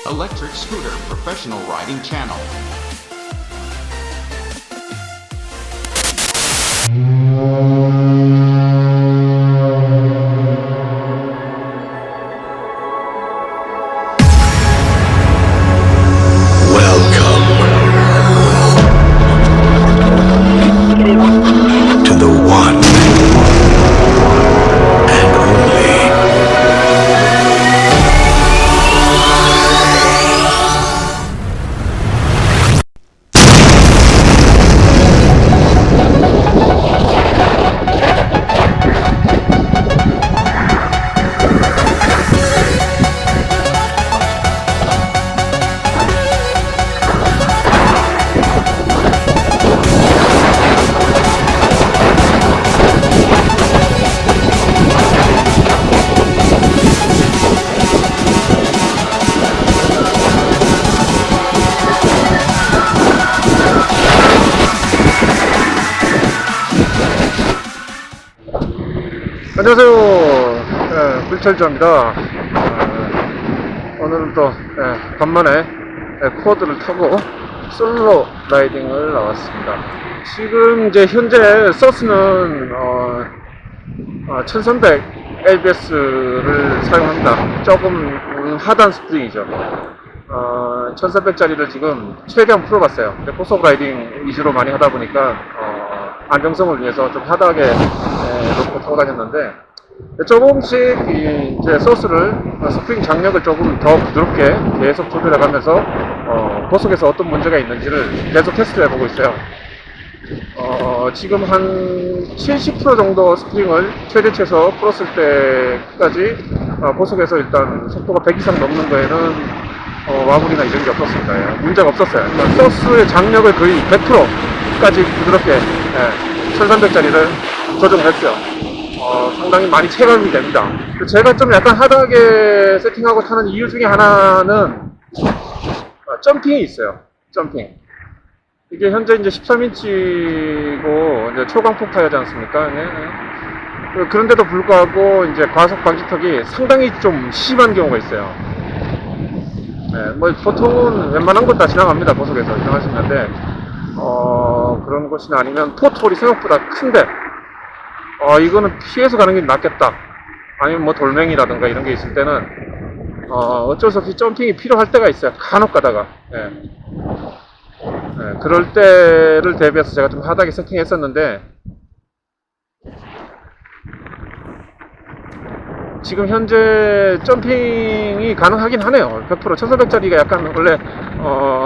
Electric Scooter Professional Riding Channel. Welcome to the one and only 안녕하세요. 불철주입니다. 오늘은 또 간만에 쿼드를 타고 솔로 라이딩을 나왔습니다. 지금 이제 현재 서스는 1300 ABS를 사용합니다. 조금 하단 스프링이죠. 1300짜리를 지금 최대한 풀어봤어요. 근데 고속 라이딩 위주로 많이 하다 보니까 안정성을 위해서 좀 하다하게 놓고 타고 다녔는데, 조금씩 이제 소스를 스프링 장력을 조금 더 부드럽게 계속 조절해 가면서 고속에서 어떤 문제가 있는지를 계속 테스트를 해보고 있어요. 지금 한 70% 정도 스프링을 최대 최소 풀었을 때까지 고속에서 일단 속도가 100 이상 넘는 거에는 마무리나 이런 게 없었습니다. 예, 문제가 없었어요. 그러니까 소스의 장력을 거의 100%까지 부드럽게 1300짜리를 조정했어요. 상당히 많이 체감이 됩니다. 제가 좀 약간 하드하게 세팅하고 타는 이유 중에 하나는 점핑이 있어요. 점핑. 이게 현재 이제 13인치고 이제 초강폭 타이어지 않습니까? 네. 그런데도 불구하고 이제 과속 방지턱이 상당히 좀 심한 경우가 있어요. 네, 뭐 보통은 웬만한 건 다 지나갑니다. 고속에서 지나가시는데 그런 곳이나 아니면 포토홀이 생각보다 큰데 이거는 피해서 가는 게 낫겠다, 아니면 뭐 돌멩이라든가 이런 게 있을 때는 어쩔 수 없이 점핑이 필요할 때가 있어요. 간혹 가다가. 그럴 때를 대비해서 제가 좀 하드하게 세팅했었는데, 지금 현재 점핑이 가능하긴 하네요. 100% 1400짜리가 약간 원래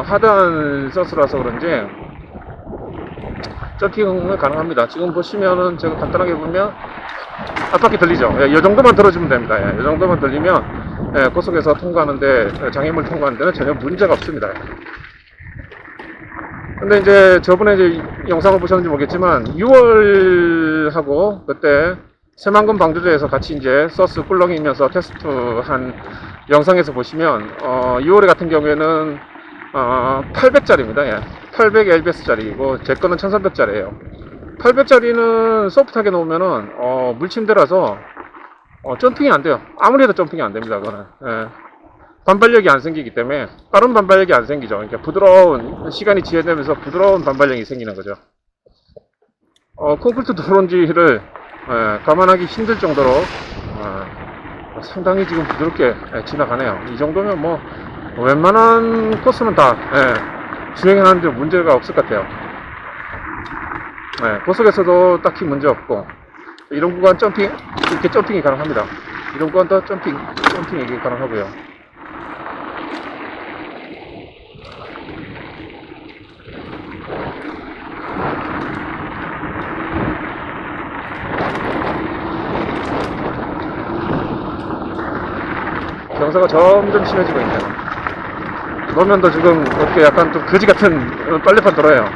하드한 서스라서 그런지 점핑은 가능합니다. 지금 보시면은 제가 간단하게 보면 앞바퀴 들리죠? 이 정도만 들어주면 됩니다. 이 정도만 들리면 고속에서 통과하는데, 장애물 통과하는 데는 전혀 문제가 없습니다. 근데 이제 저번에 이제 영상을 보셨는지 모르겠지만 6월하고 그때 새만금 방조제에서 같이 이제 서스 꿀렁이면서 테스트한 영상에서 보시면 6월에 같은 경우에는 800짜리입니다. 예. 800 LBS짜리고 제 거는 1300짜리예요. 800짜리는 소프트하게 놓으면은 물침대라서 점핑이 안 돼요. 아무리 해도 점핑이 안 됩니다. 그거는. 예. 반발력이 안 생기기 때문에, 빠른 반발력이 안 생기죠. 그러니까 부드러운, 시간이 지연되면서 부드러운 반발력이 생기는 거죠. 콘크리트 도론지를 감안하기 힘들 정도로 상당히 지금 부드럽게 지나가네요. 이 정도면 뭐 웬만한 코스는 다 주행하는데 문제가 없을 것 같아요. 고속에서도 딱히 문제 없고, 이런 구간 점핑, 이렇게 점핑이 가능합니다. 이런 구간도 점핑이 가능하고요. 경사가 점점 심해지고 있네요. 노면도 지금 어떻게 약간 좀 거지 같은 빨래판 도로예요.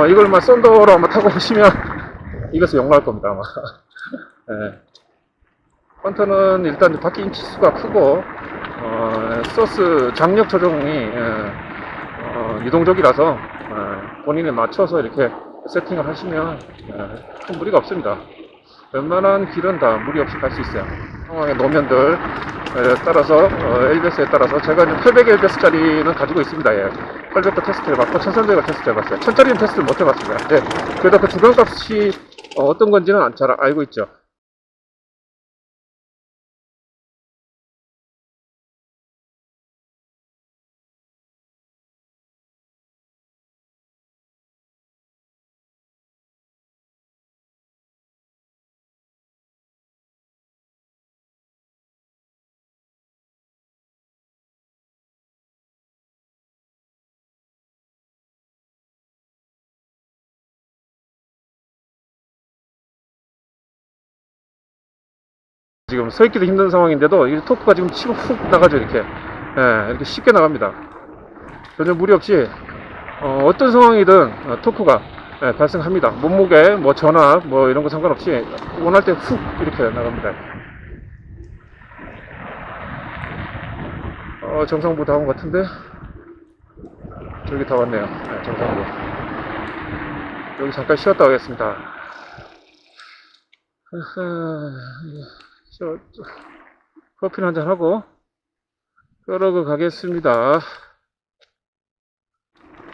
이걸 막 썬더로 아마 타고 오시면 이것을 욕먹을 겁니다, 아마. 헌터는 일단 바퀴 인치 수가 크고, 소스 장력 조정이 유동적이라서 본인에 맞춰서 이렇게 세팅을 하시면 큰 무리가 없습니다. 웬만한 길은 다 무리 없이 갈 수 있어요. 상황의 노면들 따라서 LBS에 따라서 제가 800 LBS짜리는 가지고 있습니다. 예. 800도 테스트 해봤고 1300도 테스트 해봤어요. 1000짜리는 테스트를 못 해봤습니다. 네. 그래도 그 주변값이 어떤 건지는 잘 알고 있죠. 지금 서 있기도 힘든 상황인데도 이 토크가 지금 치고 훅 나가죠. 이렇게 이렇게 쉽게 나갑니다. 전혀 무리 없이 어떤 상황이든 토크가 발생합니다. 몸무게, 뭐 전압, 뭐 이런 거 상관없이 원할 때 훅 이렇게 나갑니다. 정상부 다 온 것 같은데 저기 다 왔네요. 정상부. 여기 잠깐 쉬었다 가겠습니다. 커피를 한잔 하고 그러고 가겠습니다.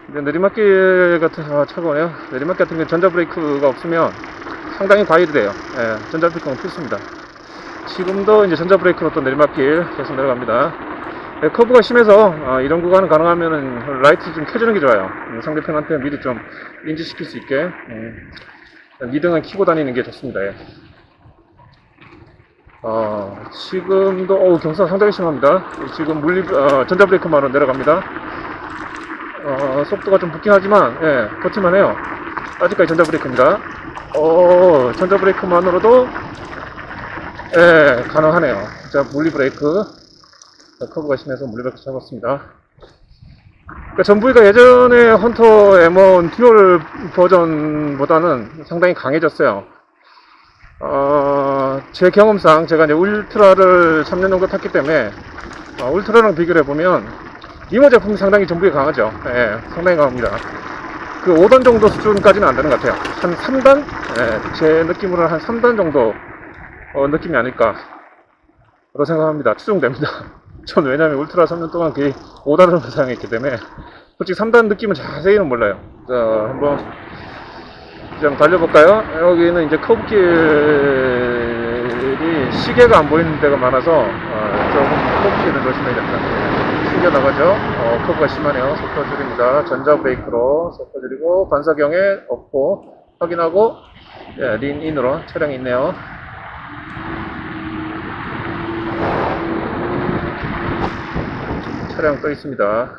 이제 내리막길 같은 차가 오네요. 내리막길 같은 경우 전자 브레이크가 없으면 상당히 과열이 돼요. 전자 브레이크는 필수입니다. 지금도 이제 전자 브레이크로 또 내리막길 계속 내려갑니다. 커브가 심해서 이런 구간은 가능하면 라이트 좀 켜주는 게 좋아요. 상대편한테 미리 좀 인지시킬 수 있게 미등은 켜고 다니는 게 좋습니다. 지금도 경사 상당히 심합니다. 지금 전자 브레이크만으로 내려갑니다. 속도가 좀 붙긴 하지만 버틸만 해요. 아직까지 전자 브레이크입니다. 전자 브레이크만으로도 가능하네요. 자, 물리 브레이크. 커브가 심해서 물리 브레이크 잡았습니다. 그러니까 전부이가 예전에 헌터 M1 듀얼 버전보다는 상당히 강해졌어요. 제 경험상 제가 이제 울트라를 3년 정도 탔기 때문에 울트라랑 비교를 해보면 니모 제품이 상당히 전부이가 강하죠. 상당히 강합니다. 그 5단 정도 수준까지는 안 되는 것 같아요. 한 3단? 제 느낌으로는 한 3단 정도 느낌이 아닐까 라고 생각합니다. 추정됩니다. 저는 왜냐면 울트라 3년 동안 거의 5단을 사용했기 때문에 솔직히 3단 느낌은 자세히는 몰라요. 자, 한번 좀 달려볼까요? 여기는 이제 커브길이 시계가 안 보이는 데가 많아서 조금 커브길을 조심해야겠다. 숨겨 나가죠. 커브가 심하네요. 속도 줄입니다. 전자 브레이크로 속도 줄이고 반사경에 없고 확인하고 린 인으로 차량이 있네요. 차량 떠 있습니다.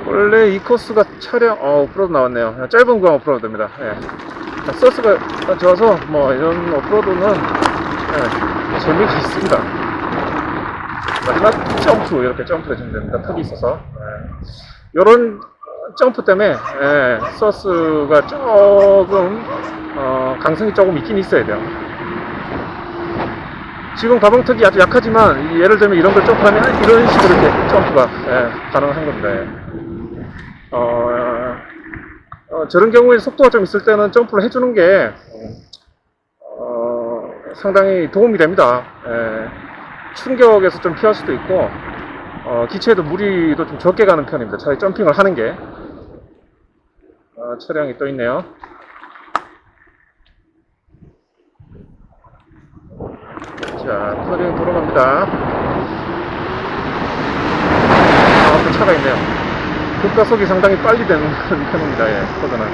원래 이 코스가 차량 오프로드 나왔네요. 짧은 구간 오프로드 됩니다. 서스가 좋아서 뭐 이런 오프로드는 재미가 있습니다. 마지막 점프 이렇게 점프 해주면 됩니다. 턱이 있어서 이런 점프 때문에 서스가 조금 강성이 조금 있긴 있어야 돼요. 지금 가방턱이 아주 약하지만 예를 들면 이런 걸 점프하면 이런 식으로 이렇게 점프가 가능한 겁니다. 저런 경우에 속도가 좀 있을 때는 점프를 해주는 게 상당히 도움이 됩니다. 충격에서 좀 피할 수도 있고 기체에도 무리도 좀 적게 가는 편입니다. 차라리 점핑을 하는 게. 차량이 또 있네요. 자, 터닝 돌아갑니다. 앞에 차가 있네요. 급가속이 상당히 빨리 되는 편입니다. 코드는.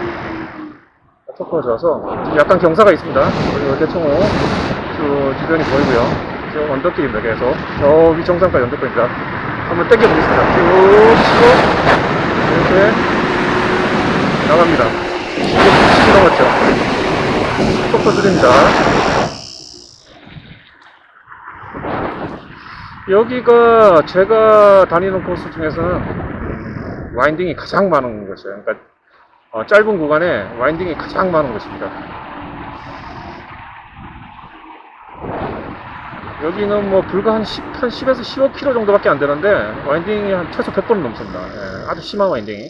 토크가 좋아서 약간 경사가 있습니다. 그리고 대청호 주변이 보이고요. 지금 언덕길입니다. 계속 저 위 정상까지 언덕길입니다. 한번 당겨보겠습니다. 쭉 치고 이렇게 나갑니다. 10 넘었죠. 속도 줄입니다. 여기가 제가 다니는 코스 중에서는 와인딩이 가장 많은 곳이에요. 그러니까 짧은 구간에 와인딩이 가장 많은 곳입니다. 여기는 뭐 불과 한 10에서 15km 정도밖에 안 되는데 와인딩이 한 최소 100번 넘습니다. 아주 심한 와인딩이.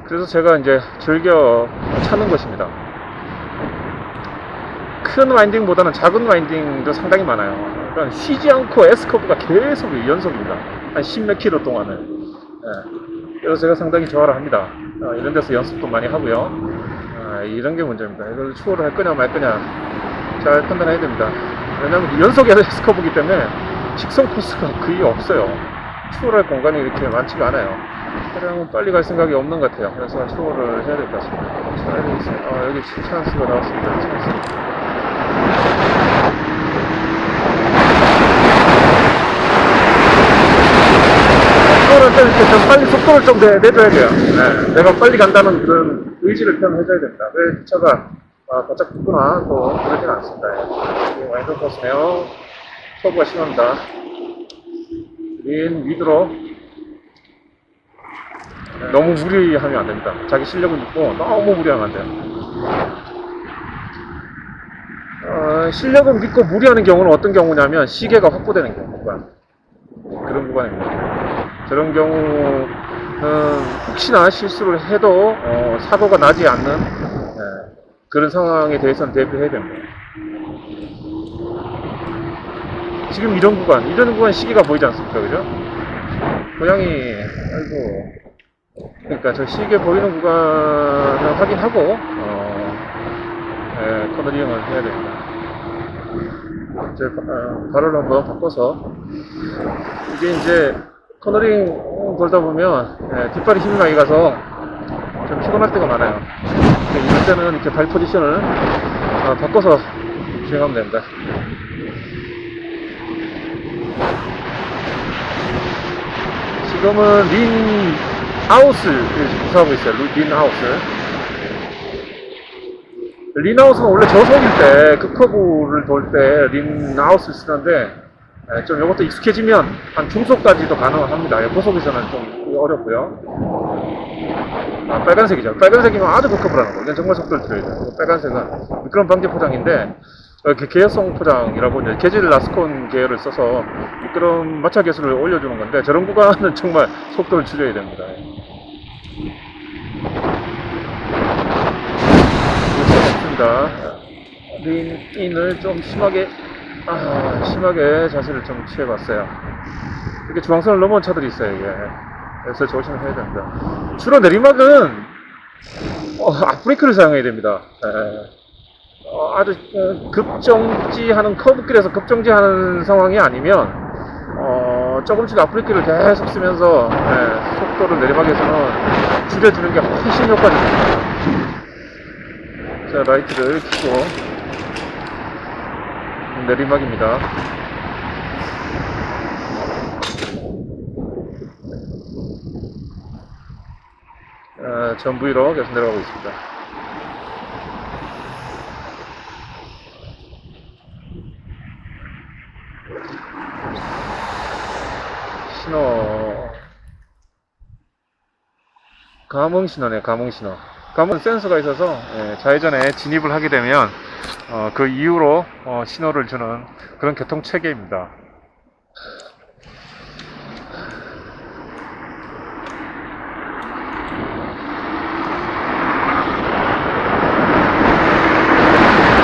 그래서 제가 이제 즐겨 찾는 것입니다. 큰 와인딩보다는 작은 와인딩도 상당히 많아요. 그러니까 쉬지 않고 S커브가 계속 연속입니다. 한 10몇 킬로 동안을. 예. 그래서 제가 상당히 좋아를 합니다. 이런 데서 연습도 많이 하고요. 이런 게 문제입니다. 이걸 추월을 할 거냐 말 거냐 잘 판단해야 됩니다. 왜냐하면 연속 S커브이기 때문에 직선 코스가 거의 없어요. 추월할 공간이 이렇게 많지가 않아요. 차량은 빨리 갈 생각이 없는 것 같아요. 그래서 추월을 해야 될 것 같습니다. 여기 찬스가 나왔습니다. 찬스. 이거는 이렇게 좀 빨리 속도를 좀 내줘야 돼요. 네, 내가 빨리 간다는 그런 의지를 표현해줘야 됩니다. 왜 차가 바짝 붙구나 또 그러진 않습니다. 와인드 코스네요. 터보가 심합니다. 위드로 너무 무리하면 안 됩니다. 자기 실력을 믿고 너무 무리하면 안 돼요. 실력을 믿고 무리하는 경우는 어떤 경우냐면 시계가 확보되는 경우가 그런 구간입니다. 저런 경우는 혹시나 실수를 해도 사고가 나지 않는 그런 상황에 대해서는 대비해야 됩니다. 지금 이런 구간 시계가 보이지 않습니까? 그죠? 고양이, 아이고. 그러니까 저 시계 보이는 구간을 확인하고, 커너링을 해야 됩니다. 이제, 발을 한번 바꿔서, 이게 이제, 커너링 돌다 보면, 뒷발이 힘이 많이 가서 좀 피곤할 때가 많아요. 이럴 때는 이렇게 발 포지션을 바꿔서 주행하면 됩니다. 지금은 린하우스를 구사하고 있어요. 린하우스는 원래 저속일 때, 급커브를 돌 때 린하우스를 쓰는데, 좀 이것도 익숙해지면 한 중속까지도 가능합니다. 고속에서는 좀 어렵고요. 빨간색이죠. 빨간색이면 아주 급커브라는 거. 이건 정말 속도를 줄여야 돼요. 빨간색은 미끄럼 방지 포장인데, 계열성 포장이라고 이제 게질 라스콘 계열을 써서 미끄럼 마찰 계수를 올려주는 건데 저런 구간은 정말 속도를 줄여야 됩니다. 없습니다. 린인을 좀 심하게 자세를 좀 취해봤어요. 이렇게 중앙선을 넘어온 차들이 있어요. 이게. 그래서 조심을 해야 됩니다. 주로 내리막은 앞브레이크를 사용해야 됩니다. 아주 급정지하는 커브길에서 급정지하는 상황이 아니면 조금씩 앞브레이크를 계속 쓰면서 속도를 내리막에서는 줄여주는 게 훨씬 효과적입니다. 자, 라이트를 켜고 내리막입니다. 전 V로 계속 내려가고 있습니다. 신호 감응신호네. 감응신호. 감응 센서가 있어서 좌회전에 진입을 하게 되면 그 이후로 신호를 주는 그런 교통체계입니다.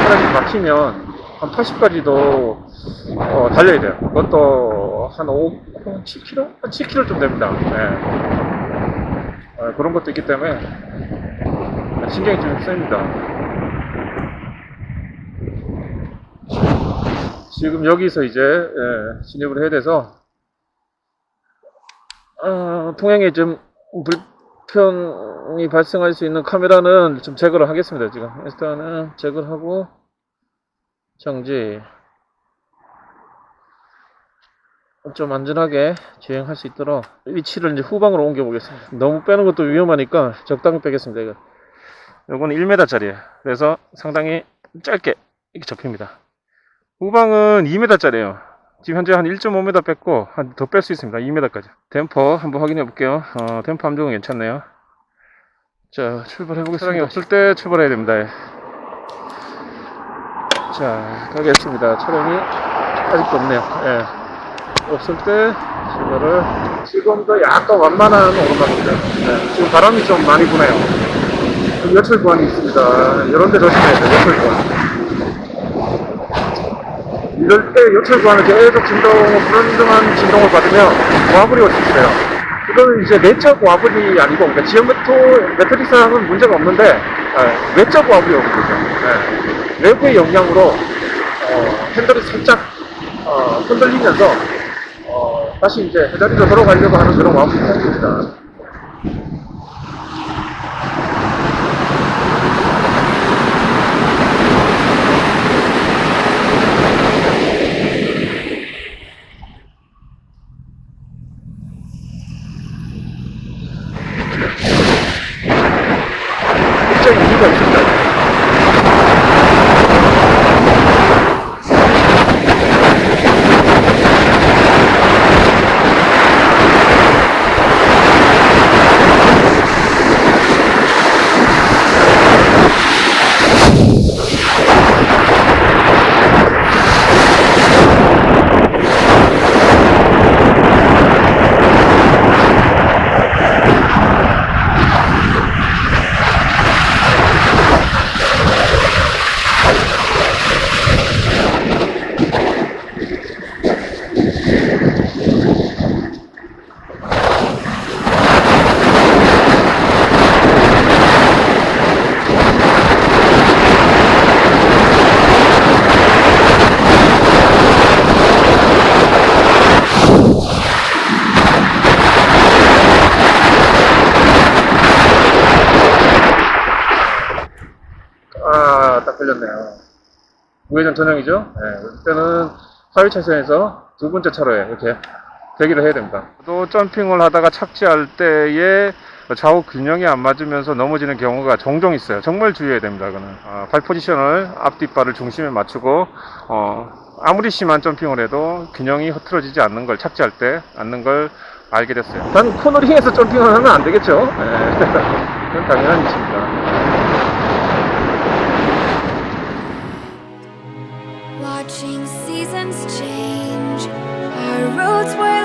차량이 막히면 한 80까지도 달려야 돼요. 그것도 한 7km? 한 7km 좀 됩니다. 그런 것도 있기 때문에 신경이 좀 쓰입니다. 지금 여기서 이제 진입을 해야 돼서 통행에 좀 불편이 발생할 수 있는 카메라는 좀 제거를 하겠습니다. 지금 일단은 제거를 하고 정지. 좀 안전하게 주행할 수 있도록 위치를 이제 후방으로 옮겨 보겠습니다. 너무 빼는 것도 위험하니까 적당히 빼겠습니다. 이거. 요거는 1m 짜리예요. 그래서 상당히 짧게 이렇게 접힙니다. 후방은 2m 짜리예요. 지금 현재 한 1.5m 뺐고 한 더 뺄 수 있습니다. 2m까지. 댐퍼 한번 확인해 볼게요. 댐퍼 함정은 괜찮네요. 자, 출발해 보겠습니다. 차량이 없을 때 출발해야 됩니다. 자, 가겠습니다. 차량이 아직도 없네요. 없을 때 이거를 지금도 약간 완만한 오르막입니다. 네, 지금 바람이 좀 많이 부네요. 여철 구간이 있습니다. 이런 데 조심해야 돼요. 여철 구간. 이럴 때 여철 구간을 계속 불안정한 진동을 받으면 와불이 올 수 있어요. 이거는 이제 내적 와불이 아니고, 그러니까 지연 매트리스랑은 문제가 없는데, 외적 와불이 오는 거죠. 외부의 영향으로, 핸들이 살짝, 흔들리면서, 다시 이제 제자리로 돌아가려고 하는 그런 와불이 생깁니다. 특정 이유가 있습니다. 딱 걸렸네요. 우회전 전형이죠? 네, 이때는 하위차선에서 두 번째 차로에 이렇게 대기를 해야 됩니다. 또 점핑을 하다가 착지할 때에 좌우 균형이 안 맞으면서 넘어지는 경우가 종종 있어요. 정말 주의해야 됩니다. 그거는 발 포지션을 앞뒷발을 중심에 맞추고 아무리 심한 점핑을 해도 균형이 흐트러지지 않는 걸 착지할 때 않는 걸 알게 됐어요. 단 코너링에서 점핑을 하면 안 되겠죠? 네. 그건 당연한 일입니다. Watching seasons change, our roads were